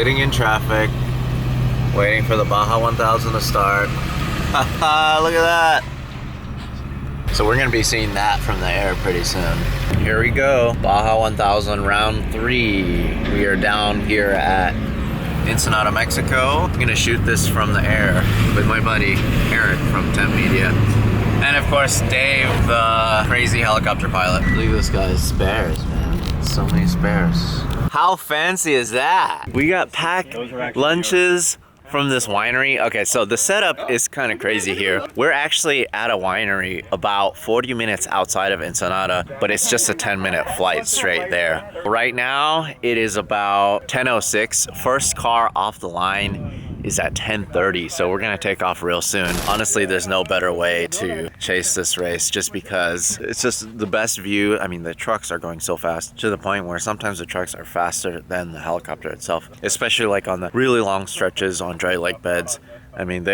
sitting in traffic, waiting for the Baja 1000 to start. Look at that. So we're gonna be seeing that from the air pretty soon. Here we go, Baja 1000 round 3. We are down here at Ensenada, Mexico. I'm gonna shoot this from the air with my buddy Eric from Tempt Media. And of course, Dave, the crazy helicopter pilot. Look at this guy's spares, man. So many spares. How fancy is that? We got packed lunches from this winery. Okay, so the setup is kind of crazy here. We're actually at a winery about 40 minutes outside of Ensenada, but it's just a 10-minute flight straight there. Right now, it is about 10:06. First car off the line is at 10:30, so we're gonna take off real soon. Honestly, there's no better way to chase this race just because it's just the best view. I mean, the trucks are going so fast to the point where sometimes the trucks are faster than the helicopter itself, especially like on the really long stretches on dry lake beds. I mean,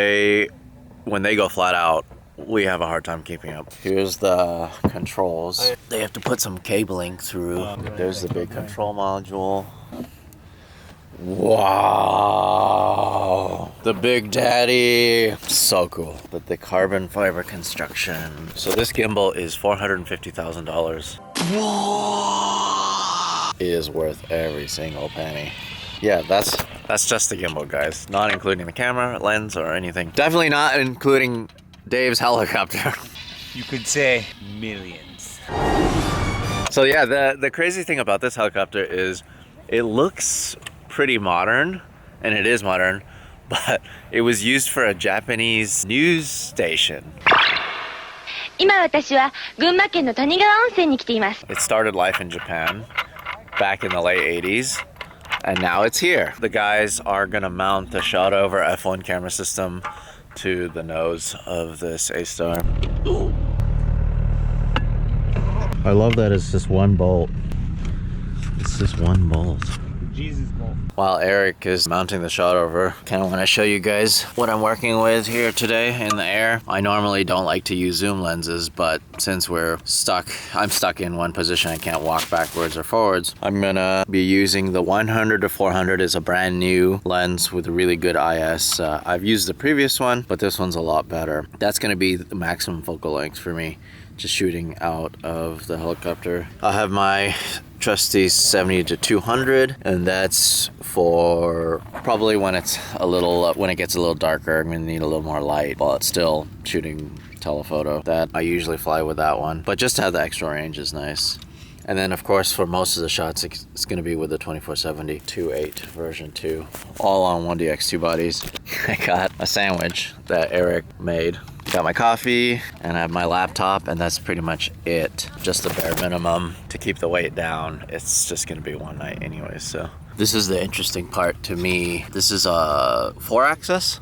when they go flat out, we have a hard time keeping up. Here's the controls. They have to put some cabling through. There's the big control module. Wow, the Big Daddy, so cool. But the carbon fiber construction. So this gimbal is $450,000. It is worth every single penny. Yeah, that's just the gimbal, guys. Not including the camera, lens, or anything. Definitely not including Dave's helicopter. You could say millions. So yeah, the crazy thing about this helicopter is it looks pretty modern, and it is modern, but it was used for a Japanese news station. It started life in Japan back in the late 80s, and now it's here. The guys are gonna mount the shot over F1 camera system to the nose of this A-Star. I love that it's just one bolt. It's just one bolt. Jesus bolt. While Eric is mounting the shot over, kind of want to show you guys what I'm working with here today in the air. I normally don't like to use zoom lenses, but since I'm stuck in one position, I can't walk backwards or forwards. I'm gonna be using the 100 to 400 is a brand new lens with a really good IS. I've used the previous one, but this one's a lot better. That's gonna be the maximum focal length for me, just shooting out of the helicopter. I have my trusty 70 to 200, and that's for probably when it gets a little darker. I'm gonna need a little more light, but still shooting telephoto. That I usually fly with that one, but just to have the extra range is nice. And then of course for most of the shots it's gonna be with the 2470 2.8 version 2, all on 1DX2 bodies. I got a sandwich that Eric made. Got my coffee, and I have my laptop, and that's pretty much it. Just the bare minimum to keep the weight down. It's just gonna be one night anyway, so. This is the interesting part to me. This is a 4-axis?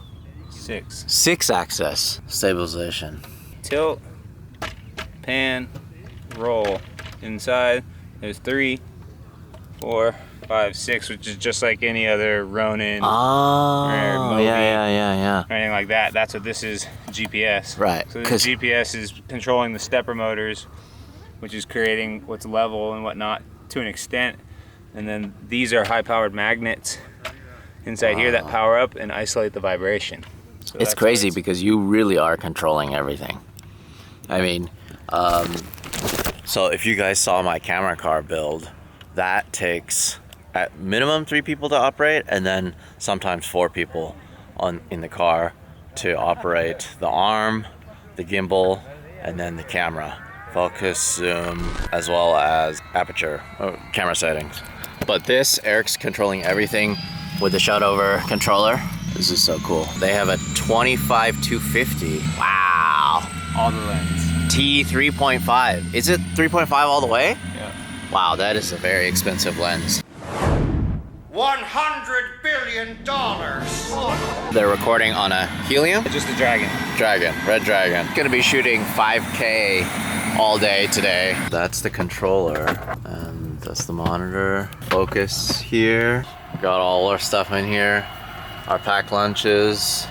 6. 6-axis stabilization. Tilt, pan, roll. Inside, there's 3, 4, 5, 6, which is just like any other Ronin or Mobi yeah. or anything like that. That's what this is, GPS. Right. So the GPS is controlling the stepper motors, which is creating what's level and whatnot to an extent. And then these are high-powered magnets inside here that power up and isolate the vibration. So it's crazy because you really are controlling everything. I mean, so if you guys saw my camera car build, that takes at minimum 3 people to operate, and then sometimes 4 people in the car to operate the arm, the gimbal, and then the camera, focus, zoom, as well as aperture, camera settings. But this, Eric's controlling everything with the shot over controller. This is so cool. They have a 25-250. Wow. All the lens. T3.5. Is it 3.5 all the way? Yeah. Wow, that is a very expensive lens. $100 billion. They're recording on a Helium? Just a Dragon. Red Dragon. Gonna be shooting 5K all day today. That's the controller, and that's the monitor. Focus here. Got all our stuff in here. Our packed lunches.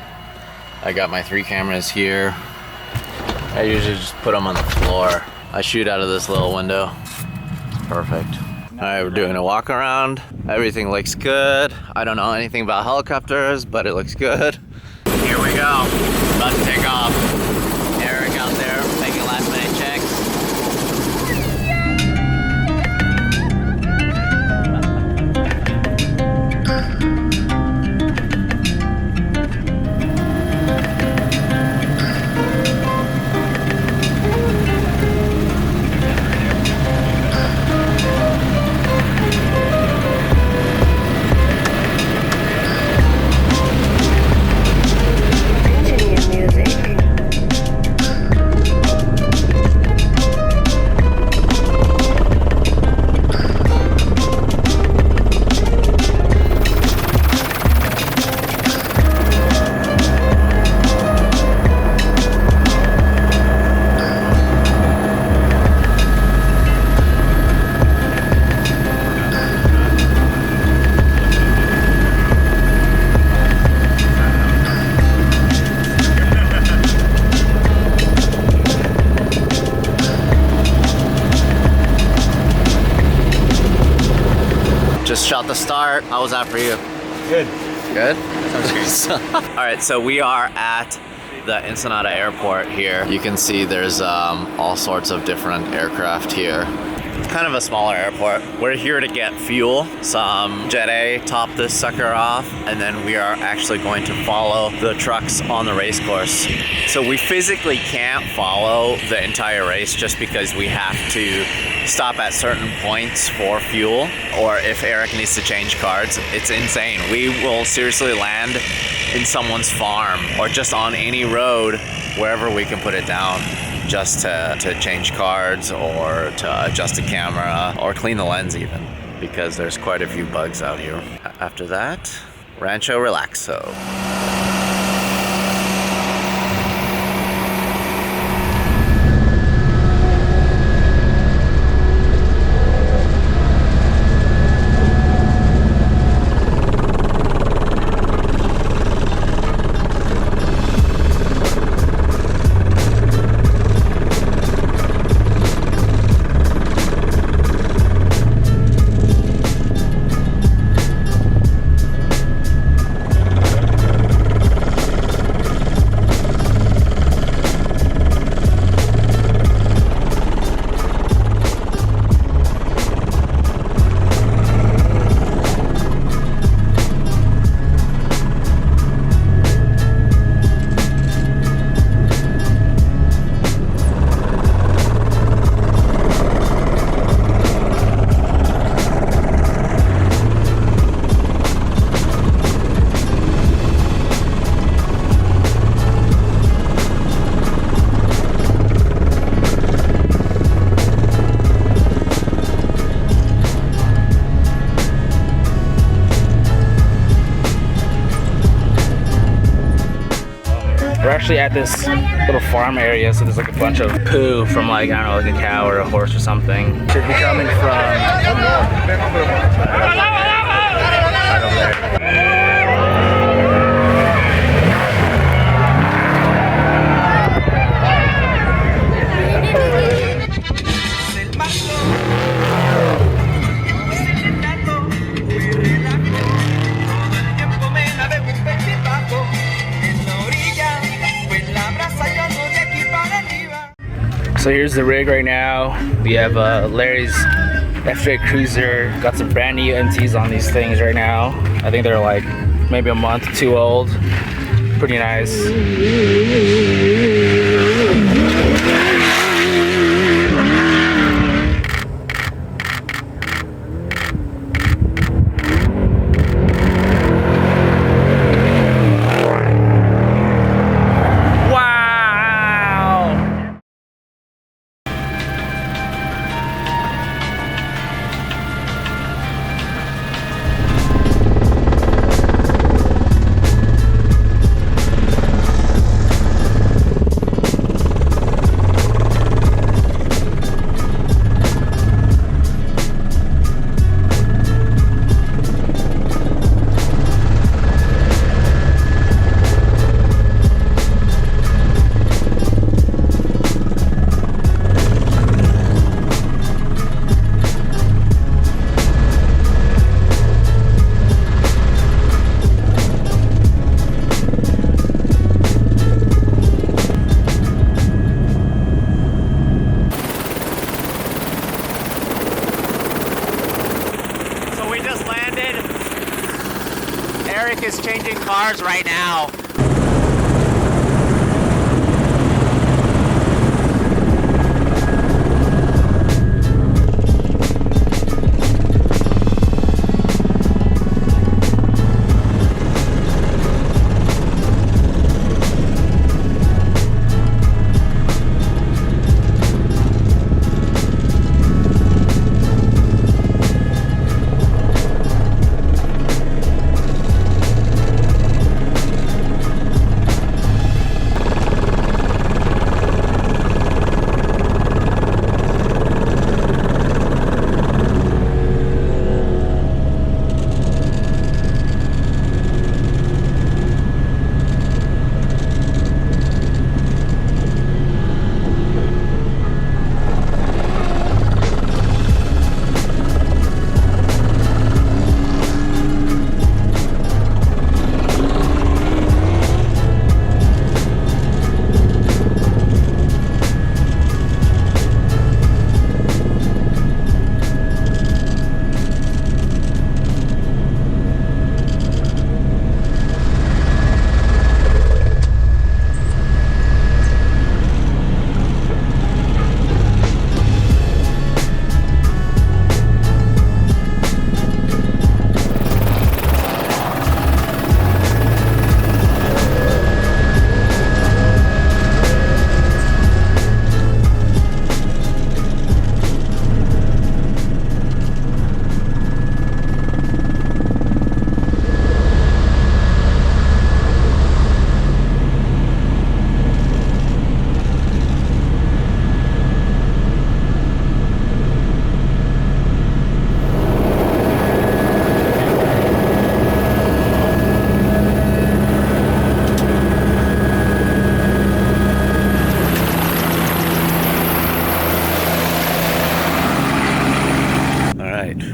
I got my 3 cameras here. I usually just put them on the floor. I shoot out of this little window. Perfect. Alright, we're doing a walk around. Everything looks good. I don't know anything about helicopters, but it looks good. Here we go. About to take off. Eric out there making last minute checks. Just shot the start. How was that for you? Good. Good? Sounds great. All right, so we are at the Ensenada airport here. You can see there's all sorts of different aircraft here. Kind of a smaller airport. We're here to get fuel, some Jet A, top this sucker off, and then we are actually going to follow the trucks on the race course. So we physically can't follow the entire race just because we have to stop at certain points for fuel, or if Eric needs to change cards. It's insane. We will seriously land in someone's farm or just on any road, wherever we can put it down, just to change cards or to adjust the camera or clean the lens even, because there's quite a few bugs out here. After that, Rancho Relaxo. We're actually at this little farm area, so there's like a bunch of poo from like, I don't know, like a cow or a horse or something. Should be coming from right over there. So here's the rig right now. We have Larry's FJ Cruiser. Got some brand new MTs on these things right now. I think they're like maybe a month, two old. Pretty nice. Eric is changing cars right now.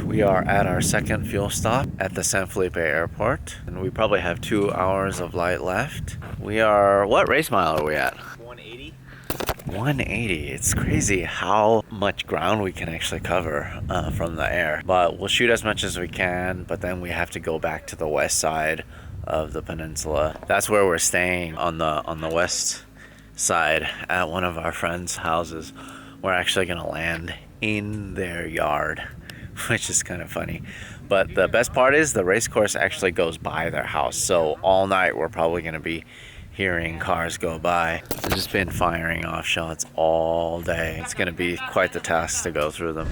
We are at our second fuel stop at the San Felipe Airport, and we probably have 2 hours of light left. We are, what race mile are we at? 180. 180. It's crazy how much ground we can actually cover from the air. But we'll shoot as much as we can, but then we have to go back to the west side of the peninsula. That's where we're staying, on the west side at one of our friends' houses. We're actually gonna land in their yard, which is kind of funny. But the best part is the race course actually goes by their house. So all night we're probably gonna be hearing cars go by. I've just been firing off shots all day. It's gonna be quite the task to go through them.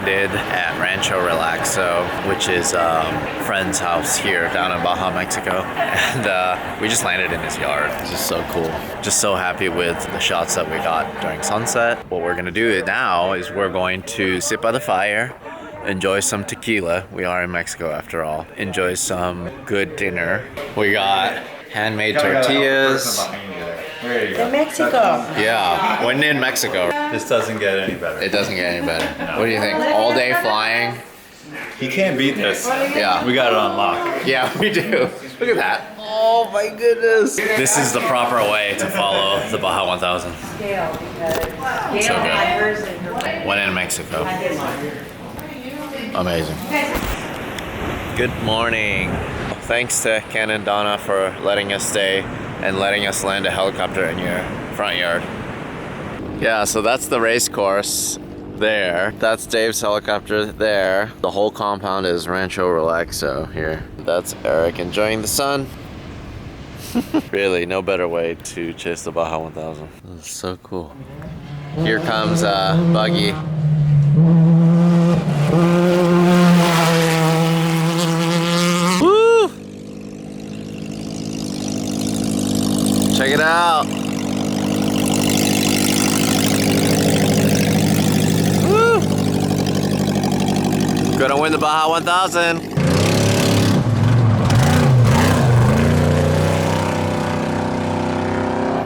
landed at Rancho Relaxo, which is a friend's house here down in Baja, Mexico. And we just landed in his yard. It's just so cool. Just so happy with the shots that we got during sunset. What we're gonna do now is we're going to sit by the fire, enjoy some tequila. We are in Mexico after all. Enjoy some good dinner. We got handmade tortillas. In Mexico. Yeah, when in Mexico. This doesn't get any better. It doesn't get any better. What do you think? All day flying? He can't beat this. Yeah. We got it on lock. Yeah, we do. Look at that. Oh my goodness. This is the proper way to follow the Baja 1000. So good. When in Mexico. Amazing. Good morning. Thanks to Ken and Donna for letting us stay and letting us land a helicopter in your front yard. Yeah, so that's the race course there. That's Dave's helicopter there. The whole compound is Rancho Relaxo here. That's Eric enjoying the sun. Really, no better way to chase the Baja 1000. This is so cool. Here comes Buggy. Woo! Check it out. Woo! Gonna win the Baja 1000.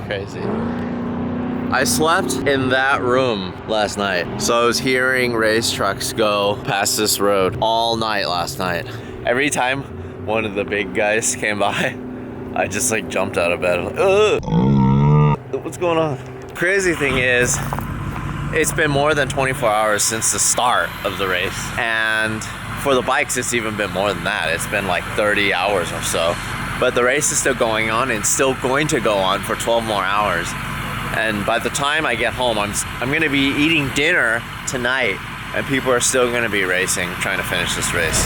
Crazy. I slept in that room last night. So I was hearing race trucks go past this road all night last night. Every time one of the big guys came by, I just like jumped out of bed. I'm like, ugh! What's going on? Crazy thing is, it's been more than 24 hours since the start of the race. And for the bikes, it's even been more than that. It's been like 30 hours or so. But the race is still going on and still going to go on for 12 more hours. And by the time I get home, I'm gonna be eating dinner tonight and people are still gonna be racing, trying to finish this race.